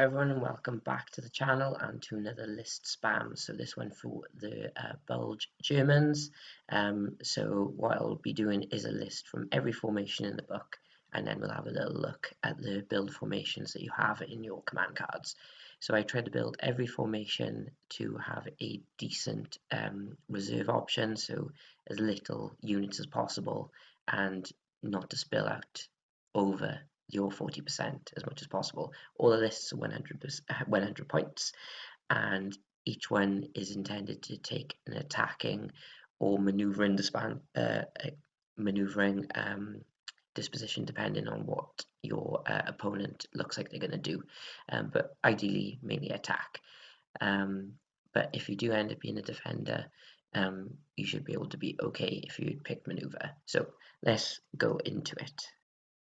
everyone, and welcome back to the channel and to another list spam. So this one for the Bulge Germans. So what I'll be doing is a list from every formation in the book, and then we'll have a little look at the build formations that you have in your command cards. So I tried to build every formation to have a decent reserve option, so as little units as possible, and not to spill out over your 40% as much as possible. All the lists are 100 points, and each one is intended to take an attacking or maneuvering disposition depending on what your opponent looks like they're going to do, but ideally mainly attack. But if you do end up being a defender, you should be able to be okay if you pick maneuver. So let's go into it.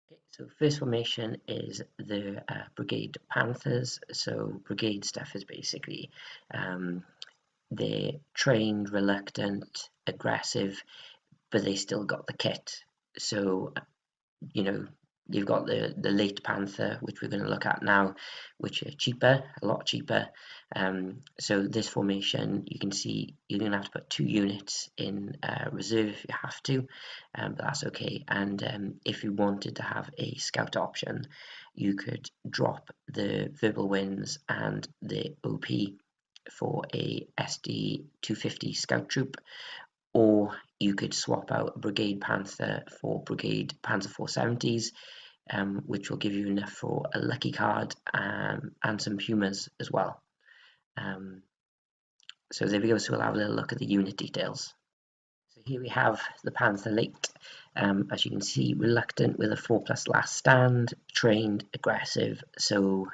Okay, so first formation is the Brigade Panthers. So brigade stuff is basically they're trained, reluctant, aggressive, but they still got the kit. So you've got the late Panther, which we're going to look at now, which are cheaper, a lot cheaper. So this formation, you can see you're going to have to put 2 units in reserve if you have to, but that's okay. And if you wanted to have a scout option, you could drop the Verbal Winds and the OP for a SD 250 scout troop, or you could swap out a Brigade Panther for Brigade Panzer 470s, which will give you enough for a lucky card and some Pumas as well. So there we go, so we'll have a little look at the unit details. So here we have the Panther late, as you can see, reluctant with a 4+ last stand, trained, aggressive, so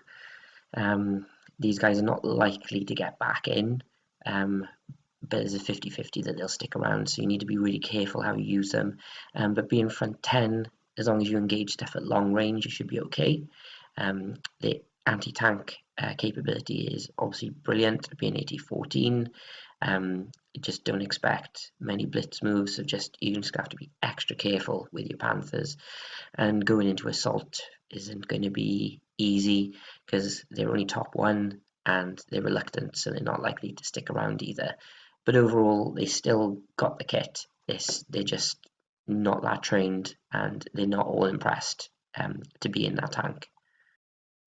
these guys are not likely to get back in, but there's a 50-50 that they'll stick around, so you need to be really careful how you use them. But being front 10, as long as you engage stuff at long range, you should be okay. The anti-tank capability is obviously brilliant, being AT-14. Just don't expect many blitz moves, so you just have to be extra careful with your Panthers. And going into assault isn't going to be easy because they're only top 1 and they're reluctant, so they're not likely to stick around either. But overall, they still got the kit. They're just not that trained, and they're not all impressed to be in that tank.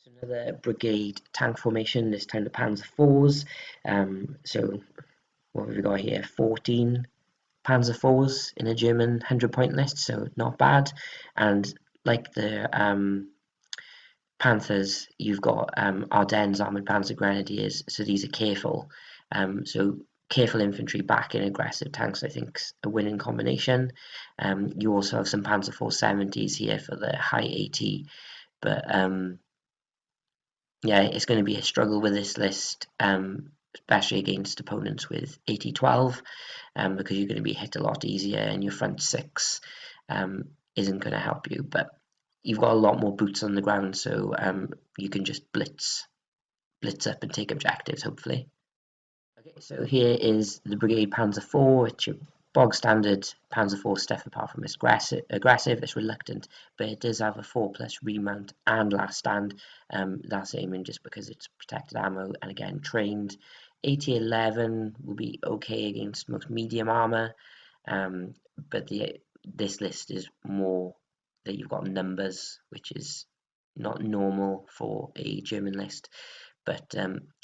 So another brigade tank formation, this time the Panzer 4s. So what have we got here? 14 Panzer 4s in a German 100-point list, so not bad. And like the Panthers, you've got Ardennes Armoured Panzer Grenadiers, so these are careful. So careful infantry back in aggressive tanks, I think, is a winning combination. You also have some Panzer 470s here for the high AT, but yeah, it's going to be a struggle with this list, especially against opponents with AT-12, because you're going to be hit a lot easier, and your front 6 isn't going to help you, but you've got a lot more boots on the ground, so you can just blitz up and take objectives, hopefully. Okay, so here is the Brigade Panzer 4, it's your bog standard Panzer 4 stuff, apart from it's aggressive, it's reluctant, but it does have a 4+ remount and last stand. That's aiming just because it's protected ammo, and again, trained. AT-11 will be okay against most medium armor, but this list is more that you've got numbers, which is not normal for a German list, but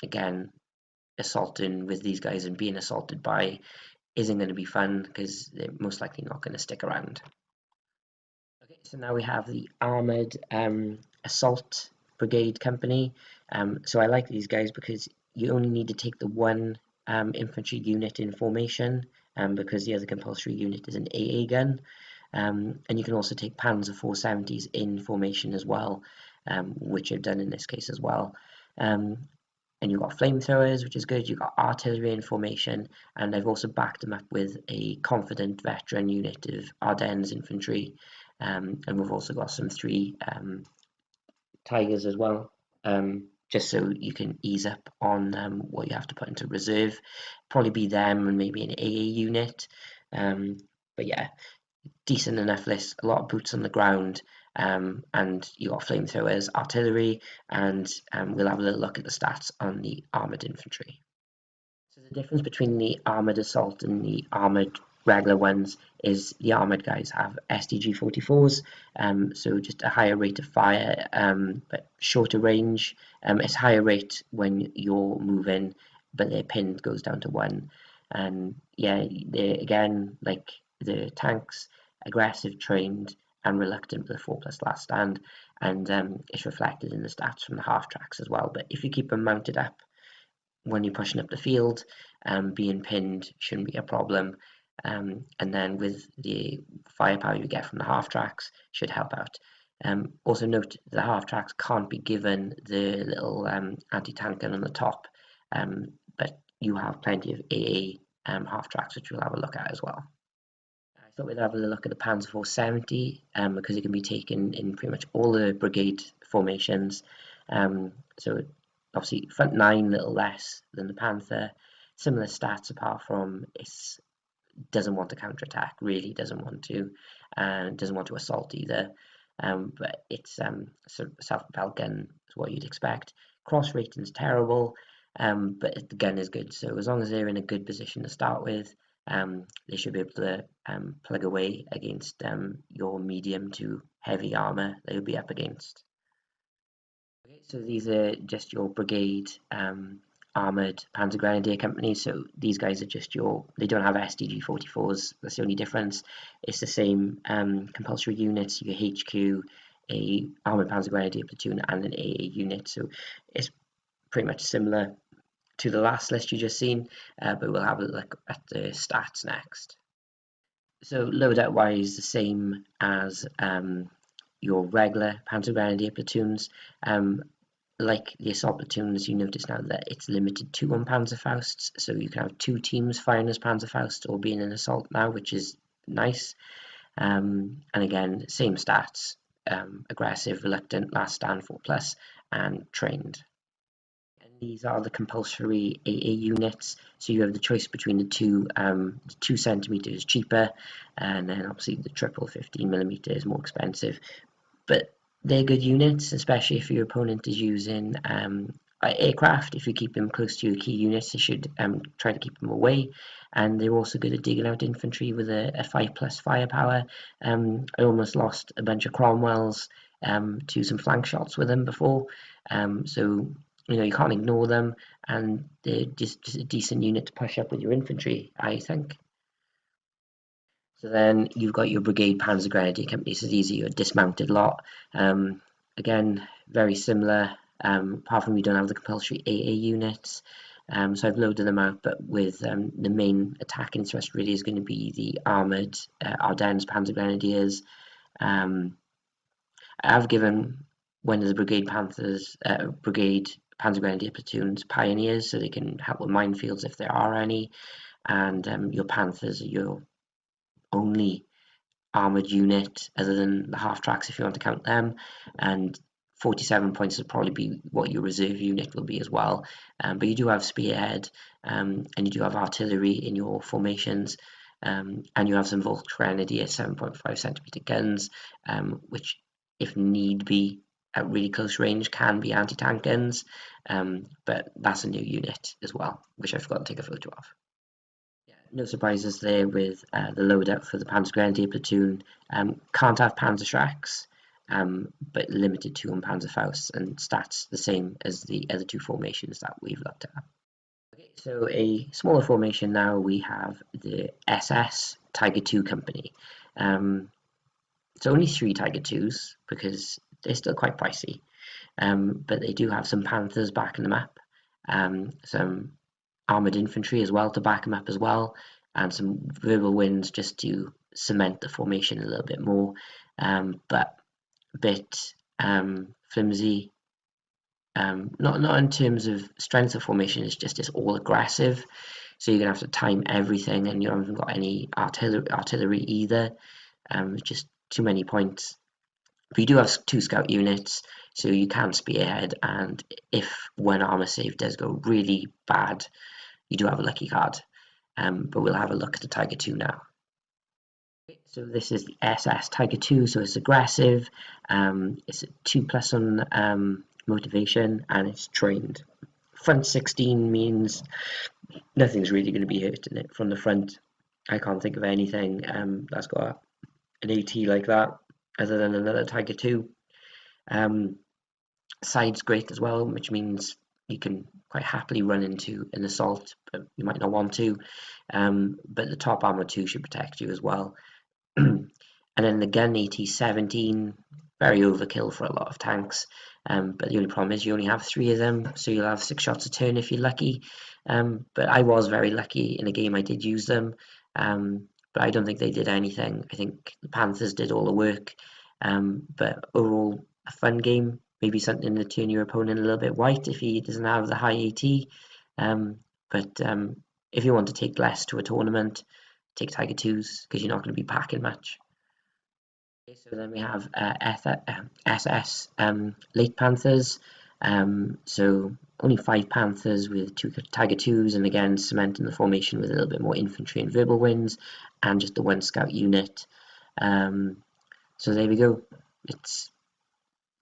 again, assaulting with these guys and being assaulted by isn't going to be fun because they're most likely not going to stick around. Okay, so now we have the armored assault brigade company. So I like these guys because you only need to take the 1 infantry unit in formation, because the other compulsory unit is an AA gun. And you can also take Panzer 470s in formation as well, which I've done in this case as well. And you've got flamethrowers, which is good. You've got artillery in formation, and I've also backed them up with a confident veteran unit of Ardennes infantry, and we've also got some 3 Tigers as well, just so you can ease up on what you have to put into reserve. Probably be them and maybe an AA unit, but yeah, decent enough list, a lot of boots on the ground, and you got flamethrowers, artillery, and we'll have a little look at the stats on the armoured infantry. So the difference between the armoured assault and the armoured regular ones is the armoured guys have SDG 44s, so just a higher rate of fire, but shorter range. It's higher rate when you're moving, but their pin goes down to 1. And yeah, they're again like the tanks, aggressive, trained, and reluctant with a 4+ last stand, and it's reflected in the stats from the half tracks as well. But if you keep them mounted up when you're pushing up the field, being pinned shouldn't be a problem. And then with the firepower you get from the half tracks should help out. Also note the half tracks can't be given the little anti-tank gun on the top, but you have plenty of AA half tracks, which we'll have a look at as well. I thought we'd have a look at the Panzer 470 because it can be taken in pretty much all the brigade formations. So obviously front 9 a little less than the Panther, similar stats apart from it doesn't want to counterattack, really doesn't want to, and doesn't want to assault either. But it's self-propelled gun is what you'd expect. Cross rating's terrible, but the gun is good. So as long as they're in a good position to start with, they should be able to plug away against your medium to heavy armor they'll be up against. Okay, so these are just your brigade armored Panzer Grenadier companies. So these guys are just they don't have SDG 44s. That's the only difference. It's the same compulsory units. Your HQ, a armored Panzer Grenadier platoon, and an AA unit. So it's pretty much similar to the last list you just seen, but we'll have a look at the stats next. So loadout wise, the same as your regular Panzer Grenadier platoons. Like the assault platoons, you notice now that it's limited to 1 Panzerfaust, so you can have 2 teams firing as Panzerfaust or being an assault now, which is nice. And again, same stats: aggressive, reluctant, last stand, 4+, and trained. And these are the compulsory AA units, so you have the choice between the 2 centimeters cheaper, and then obviously the triple 15mm is more expensive, but they're good units, especially if your opponent is using aircraft. If you keep them close to your key units, you should try to keep them away. And they're also good at digging out infantry with a 5+ firepower. I almost lost a bunch of Cromwells to some flank shots with them before. So you can't ignore them, and they're just a decent unit to push up with your infantry, I think. So then you've got your brigade Panzer Grenadier company, so these are your dismounted lot. Again, very similar, apart from you don't have the compulsory AA units. So I've loaded them out, but with the main attack interest really is going to be the armoured Ardennes Panzer Grenadiers. I have given one of the brigade Panzer Grenadier platoons pioneers, so they can help with minefields if there are any, and your Panthers are your only armored unit other than the half tracks if you want to count them, and 47 points would probably be what your reserve unit will be as well. But you do have spearhead, and you do have artillery in your formations, and you have some Bulge Grenadier 7.5cm guns, which if need be at really close range can be anti-tank guns, but that's a new unit as well, which I forgot to take a photo of. No surprises there with the loadout for the Panzer Grenadier platoon. Can't have Panzerschrecks, but limited to on Panzerfaust, and stats the same as the other 2 formations that we've looked at. Okay, so a smaller formation now, we have the SS Tiger II company. It's only 3 Tiger IIs because they're still quite pricey, but they do have some Panthers backing them up, some armoured infantry as well to back them up as well, and some verbal wins just to cement the formation a little bit more, but a bit flimsy, not in terms of strength of formation, it's all aggressive, so you're going to have to time everything, and you haven't got any artillery either, just too many points. But you do have 2 scout units, so you can spearhead, and if one armor save does go really bad, you do have a lucky card. But we'll have a look at the Tiger II now. So this is the SS Tiger 2, so it's aggressive, it's a 2+ on motivation, and it's trained. Front 16 means nothing's really going to be hurting it from the front. I can't think of anything that's got an AT like that, other than another Tiger 2. Um, Side's great as well, which means you can quite happily run into an assault, but you might not want to. But the top armor 2 should protect you as well. And then the gun AT-17, very overkill for a lot of tanks. But the only problem is you only have 3 of them, so you'll have 6 shots a turn if you're lucky. But I was very lucky in a game I did use them. But I don't think they did anything. I think the Panthers did all the work. But overall, a fun game. Maybe something to turn your opponent a little bit white if he doesn't have the high AT. But if you want to take less to a tournament, take Tiger 2s because you're not going to be packing much. Okay, so then we have SS late Panthers. So only 5 Panthers with 2 Tiger 2s, and again cementing the formation with a little bit more infantry and verbal wins, and just the 1 scout unit. So there we go.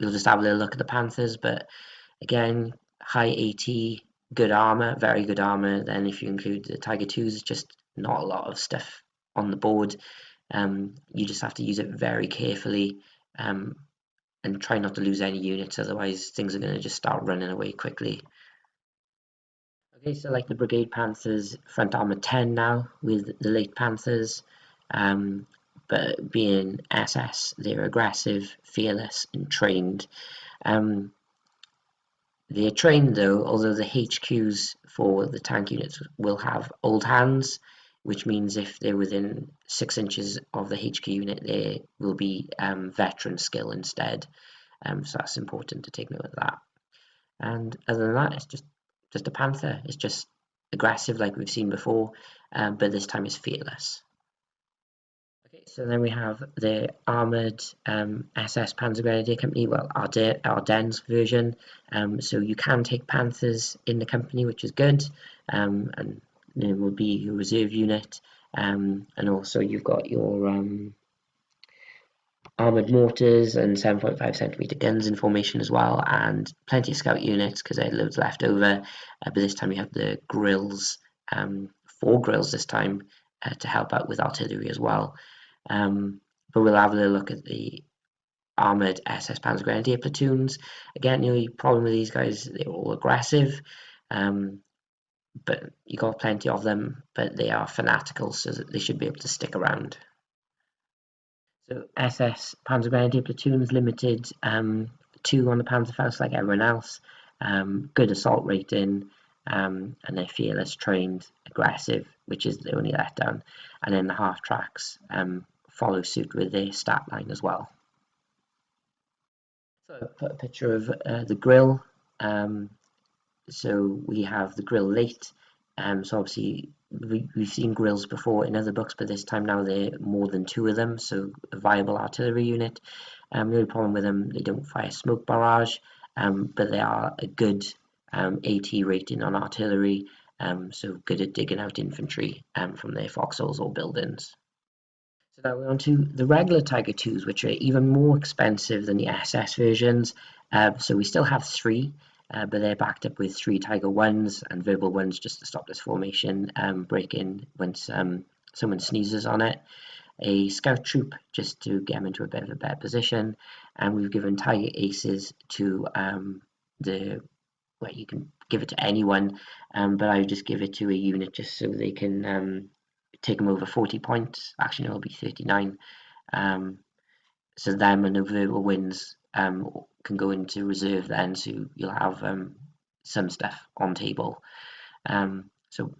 You'll just have a little look at the Panthers, but again, high AT, good armor, very good armor. Then if you include the Tiger 2s, it's just not a lot of stuff on the board. You just have to use it very carefully and try not to lose any units, otherwise things are going to just start running away quickly. Okay, so like the Brigade Panthers, front armor 10 now with the late Panthers, but being SS, they're aggressive, fearless, and trained. They're trained though, although the HQs for the tank units will have old hands, which means if they're within 6 inches of the HQ unit, there will be veteran skill instead. So that's important to take note of that. And other than that, it's just a Panther. It's just aggressive like we've seen before, but this time it's fearless. Okay, so then we have the armoured SS Panzer Grenadier Company, well, Ardennes version. So you can take Panthers in the company, which is good, and it will be your reserve unit. And also you've got your armoured mortars and 7.5cm guns in formation as well, and plenty of scout units because they had loads left over. But this time you have the grills, 4 grills this time, to help out with artillery as well. But we'll have a look at the armoured SS Panzer Grenadier platoons. Again, the only problem with these guys, they're all aggressive, but you got plenty of them, but they are fanatical, so that they should be able to stick around. So SS Panzer Grenadier platoons limited 2 on the Panzerfaust like everyone else. Good assault rating, and they're fearless, trained, aggressive, which is the only letdown. And then the half tracks follow suit with their stat line as well. So I put a picture of the grill. So we have the grill late. So obviously we've seen grills before in other books, but this time now they're more than 2 of them, so a viable artillery unit. The only problem with them, they don't fire smoke barrage, but they are a good AT rating on artillery, so good at digging out infantry from their foxholes or buildings. So now we're on to the regular Tiger 2s, which are even more expensive than the SS versions. So we still have 3, but they're backed up with 3 Tiger 1s and verbal 1s just to stop this formation break-in once someone sneezes on it. A scout troop just to get them into a bit of a better position, and we've given Tiger Aces to you can give it to anyone, but I would just give it to a unit just so they can take them over 40 points. Actually, no, it'll be 39. So them and the verbal wins can go into reserve then, so you'll have some stuff on table. So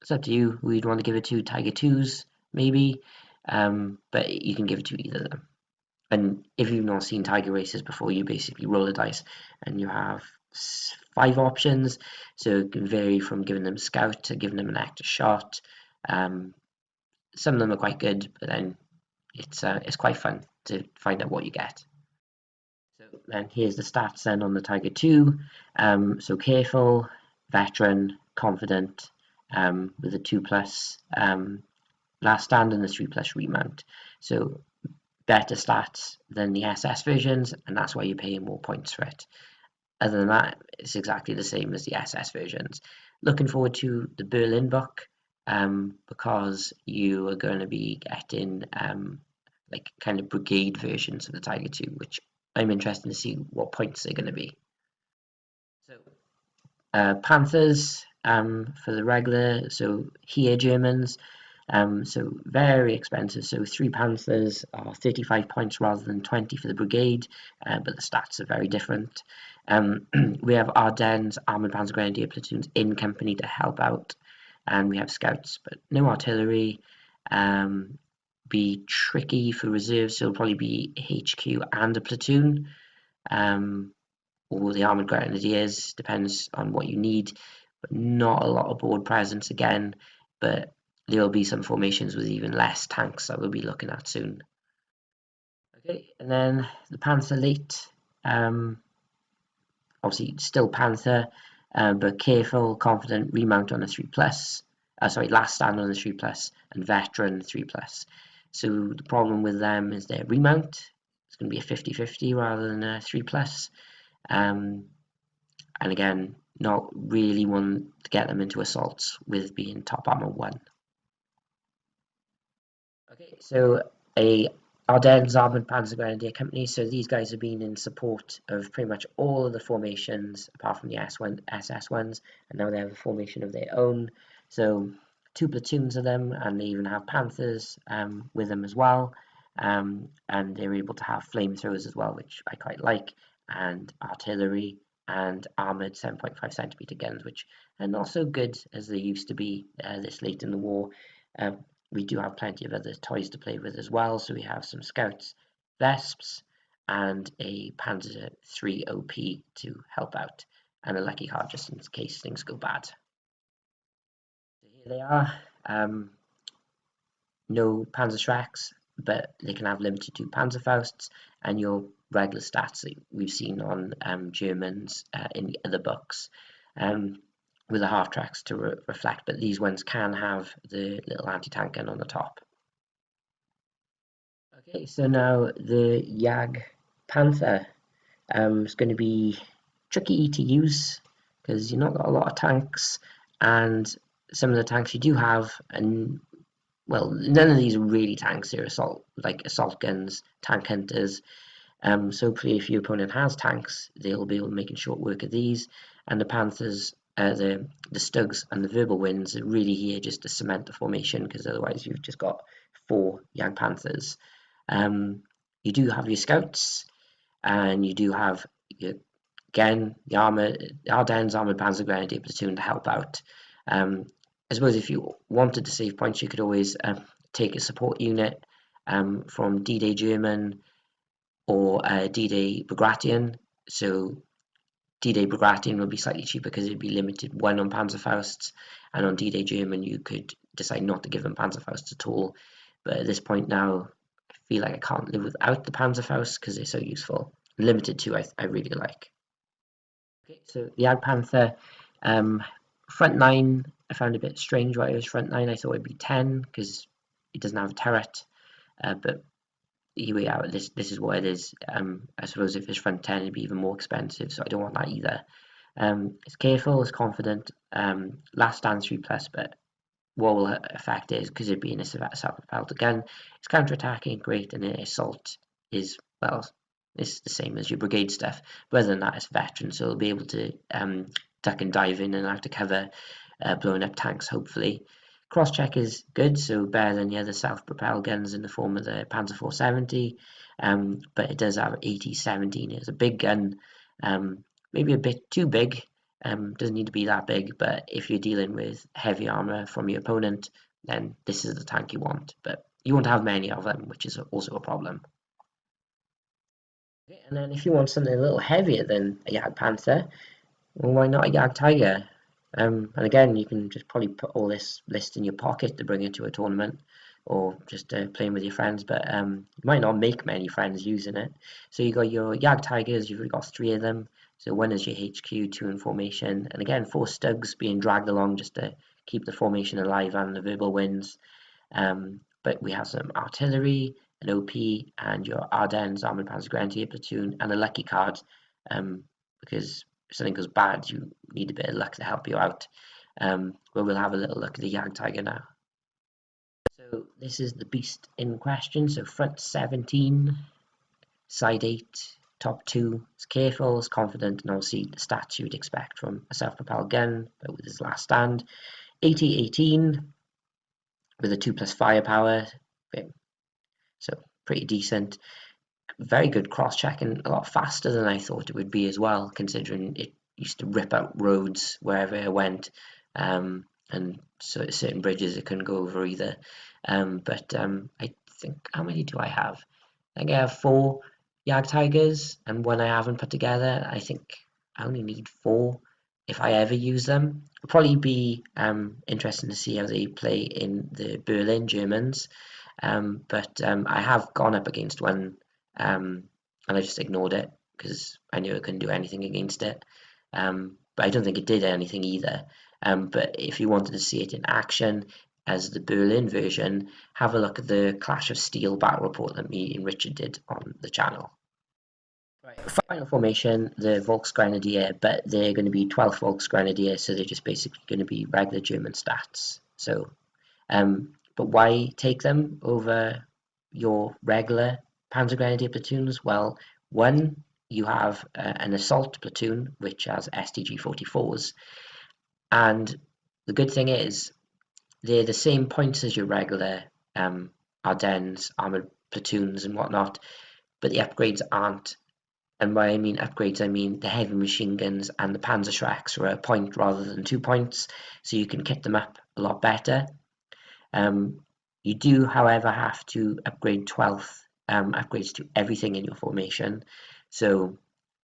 it's up to you who you'd want to give it to. Tiger 2s, maybe, but you can give it to either of them. And if you've not seen Tiger races before, you basically roll the dice and you have 5 options, so it can vary from giving them a scout to giving them an active shot. Some of them are quite good, but then it's quite fun to find out what you get. So then here's the stats then on the Tiger 2. So careful, veteran, confident, with a 2+, last stand and the 3+ remount. So better stats than the SS versions, and that's why you're paying more points for it. Other than that, it's exactly the same as the SS versions. Looking forward to the Berlin book, because you are going to be getting like kind of brigade versions of the Tiger II, which I'm interested to see what points they're going to be. So Panthers for the regular, so here Germans, so very expensive. So 3 Panthers are 35 points rather than 20 for the brigade, but the stats are very different. We have Ardennes Armoured Panzergrenadier platoons in company to help out, and we have scouts, but no artillery. Be tricky for reserves, so it'll probably be HQ and a platoon. Or the Armoured Grenadiers, depends on what you need, but not a lot of board presence again, but there will be some formations with even less tanks that we'll be looking at soon. Okay, and then the Panther late, obviously still Panther, but careful, confident, remount on a 3+, last stand on a 3+, and veteran 3+. So the problem with them is their remount. It's going to be a 50-50 rather than a 3+. And again, not really want to get them into assaults with being top armor 1. Okay, so a Ardennes Armoured Panzergrenadier Company. So these guys have been in support of pretty much all of the formations apart from the SS ones, and now they have a formation of their own. So 2 platoons of them, and they even have Panthers with them as well. And they're able to have flamethrowers as well, which I quite like, and artillery and armoured 7.5 centimeter guns, which are not so good as they used to be this late in the war. We do have plenty of other toys to play with as well. So we have some Scouts, Vesps, and a Panzer III OP to help out, and a lucky card just in case things go bad. So here they are. No Panzerschrecks, but they can have limited to Panzerfausts, and your regular stats that we've seen on Germans in the other books, with the half tracks to reflect, but these ones can have the little anti-tank gun on the top. Okay, so now the Jag Panther is going to be tricky to use because you've not got a lot of tanks, and some of the tanks you do have, and well, none of these are really tanks. They're assault guns, tank hunters. So hopefully, if your opponent has tanks, they'll be able to make short work of these. And the Panthers, the Stugs and the Verbal Winds are really here just to cement the formation, because otherwise you've just got 4 young Panthers. You do have your Scouts, and you do have again the Ardennes Armoured Panzergrenadier platoon to help out. I suppose if you wanted to save points, you could always take a support unit from D-Day German or D-Day Bagration. So D-Day Bagration would be slightly cheaper because it'd be limited 1 on Panzerfausts, and on D-Day German you could decide not to give them Panzerfausts at all. But at this point now, I feel like I can't live without the Panzerfaust because they're so useful. Limited 2 I really like. Okay, so the Jagdpanther, front 9 I found a bit strange why it was front 9. I thought it'd be 10 because it doesn't have a turret, but here we are. This is what it is. I suppose if it's front 10 it'd be even more expensive, so I don't want that either. It's careful, it's confident, last stand 3+, but what will affect it is because it being a self-propelled gun, it's counter-attacking great, and assault is, well, it's the same as your brigade stuff, but other than that it's veteran, so it'll be able to duck and dive in and out of cover, blowing up tanks hopefully. Cross-check is good, so better than the other self-propelled guns in the form of the Panzer 470, but it does have 80-17. It's a big gun, maybe a bit too big. Doesn't need to be that big, but if you're dealing with heavy armor from your opponent, then this is the tank you want, but you won't have many of them, which is also a problem. Okay, and then if you want something a little heavier than a Jagdpanther, well, why not a Jagdtiger? And again, you can just probably put all this list in your pocket to bring it to a tournament, or just playing with your friends, but you might not make many friends using it. So you got your Jagdtigers, you've already got 3 of them. So 1 is your HQ, 2 in formation, and again 4 Stugs being dragged along just to keep the formation alive and the Verbal Winds. But we have some artillery, an OP, and your Ardennes Armoured Panzer Grenadier platoon, and a lucky card, because if something goes bad, you need a bit of luck to help you out. But we'll have a little look at the Jagdtiger now. So this is the beast in question. So front 17, side 8, top 2. It's careful, it's confident, and obviously the stats you would expect from a self-propelled gun, but with his last stand. 80-18 with a 2+ firepower, so pretty decent. Very good cross-checking, a lot faster than I thought it would be as well, considering it used to rip out roads wherever it went, and so certain bridges it couldn't go over either. But I think, how many do I have? I think I have 4 Jagdtigers and one I haven't put together. I think I only need 4 if I ever use them. It'll probably be interesting to see how they play in the Berlin Germans. But I have gone up against one, and I just ignored it because I knew I couldn't do anything against it. But I don't think it did anything either. But if you wanted to see it in action as the Berlin version, have a look at the Clash of Steel battle report that me and Richard did on the channel. Right, final formation, the Volksgrenadier, but they're going to be 12th Volksgrenadier, so they're just basically going to be regular German stats. So, but why take them over your regular Panzer Grenadier platoons? Well, one, you have an assault platoon which has STG 44s, and the good thing is they're the same points as your regular Ardennes armored platoons and whatnot, but the upgrades aren't. And by I mean upgrades, I mean the heavy machine guns and the Panzerschrecks are a point rather than 2 points, so you can kit them up a lot better. You do, however, have to upgrade 12th upgrades to everything in your formation, so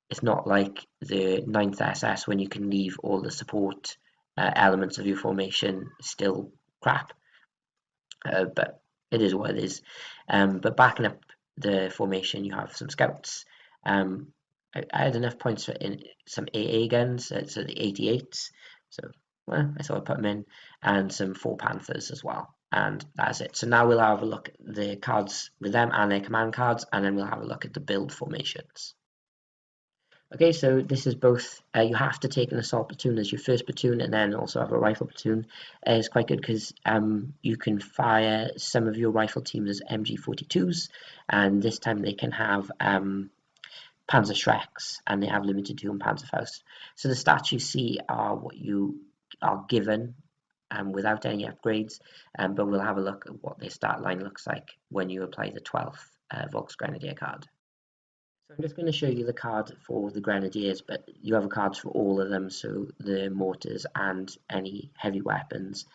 it's not like the 9th SS when you can leave all the support elements of your formation still crap, but it is what it is. But backing up the formation, you have some scouts. I had enough points for some AA guns, so the 88s, so well, I thought I'd put them in, and some 4 Panthers as well, and that's it. So now we'll have a look at the cards with them and their command cards, and then we'll have a look at the build formations. Okay, so this is both, you have to take an assault platoon as your first platoon and then also have a rifle platoon. It's quite good because you can fire some of your rifle teams as MG42s, and this time they can have Panzerschrecks, and they have limited to on Panzerfaust. So the stats you see are what you are given without any upgrades, but we'll have a look at what their stat line looks like when you apply the 12th Volksgrenadier card. So I'm just going to show you the card for the Grenadiers, but you have cards for all of them, so the mortars and any heavy weapons.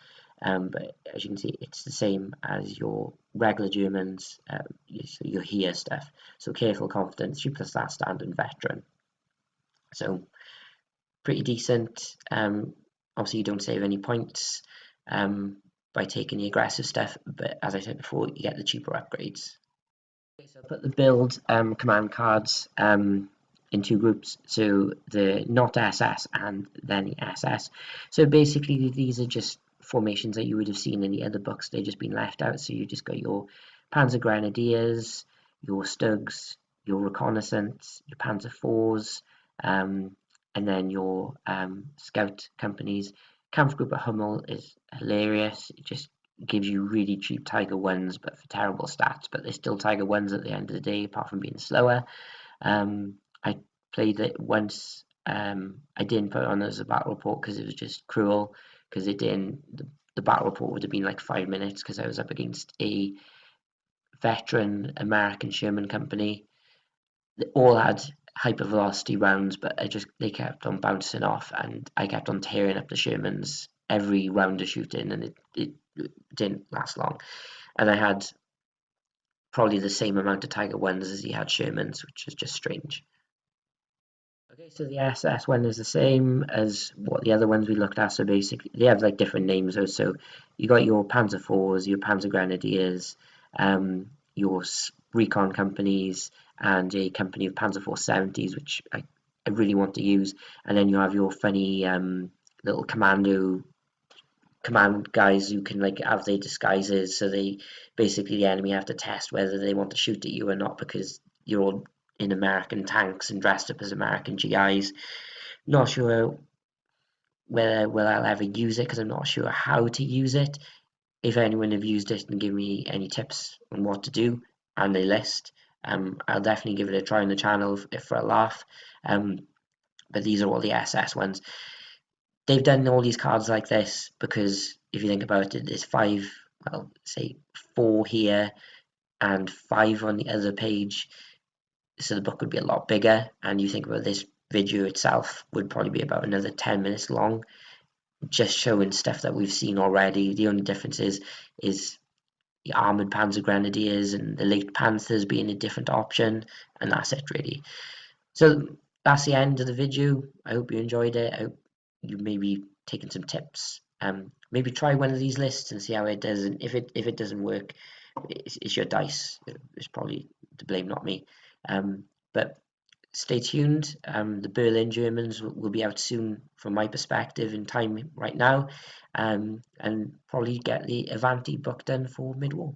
But as you can see, it's the same as your regular Germans, your here stuff. So careful, confident, 3+ that stand, and veteran. So pretty decent. Obviously, you don't save any points by taking the aggressive stuff, but as I said before, you get the cheaper upgrades. Okay, so I put the build command cards in 2 groups, so the not SS and then the SS. So basically these are just formations that you would have seen in the other books. They've just been left out, so you just got your Panzer Grenadiers, your Stugs, your Reconnaissance, your Panzer IVs, and then your scout companies. Kampfgruppe Hummel is hilarious. It just gives you really cheap Tiger 1s, but for terrible stats, but they're still Tiger 1s at the end of the day, apart from being slower. I played it once. I didn't put it on as a battle report because it was just cruel, because it didn't, the battle report would have been like 5 minutes because I was up against a veteran American Sherman company. They all had hypervelocity rounds, but they kept on bouncing off, and I kept on tearing up the Shermans every round of shooting, and it didn't last long. And I had probably the same amount of Tiger 1s as he had Shermans, which is just strange. Okay, so the SS one is the same as what the other ones we looked at. So basically, they have like different names though. So you got your Panzer IVs, your Panzer Grenadiers, your recon companies, and a company of Panzer 470s, which I really want to use. And then you have your funny little commando command guys who can like have their disguises, so they basically the enemy have to test whether they want to shoot at you or not because you're all in American tanks and dressed up as American GIs. Not sure whether I'll ever use it because I'm not sure how to use it. If anyone have used it and give me any tips on what to do and a list, I'll definitely give it a try on the channel if for a laugh. But these are all the SS ones. They've done all these cards like this because if you think about it, there's five, well, say 4 here and 5 on the other page, so the book would be a lot bigger. And you think about this video itself would probably be about another 10 minutes long, just showing stuff that we've seen already. The only difference is the armored Panzer Grenadiers and the late Panthers being a different option, and that's it really. So that's the end of the video. I hope you enjoyed it. I hope you maybe taken some tips. Maybe try one of these lists and see how it does. And if it doesn't work, it's your dice. It's probably to blame, not me. But stay tuned. The Berlin Germans will be out soon from my perspective in time right now. And probably get the Avanti book done for mid-war.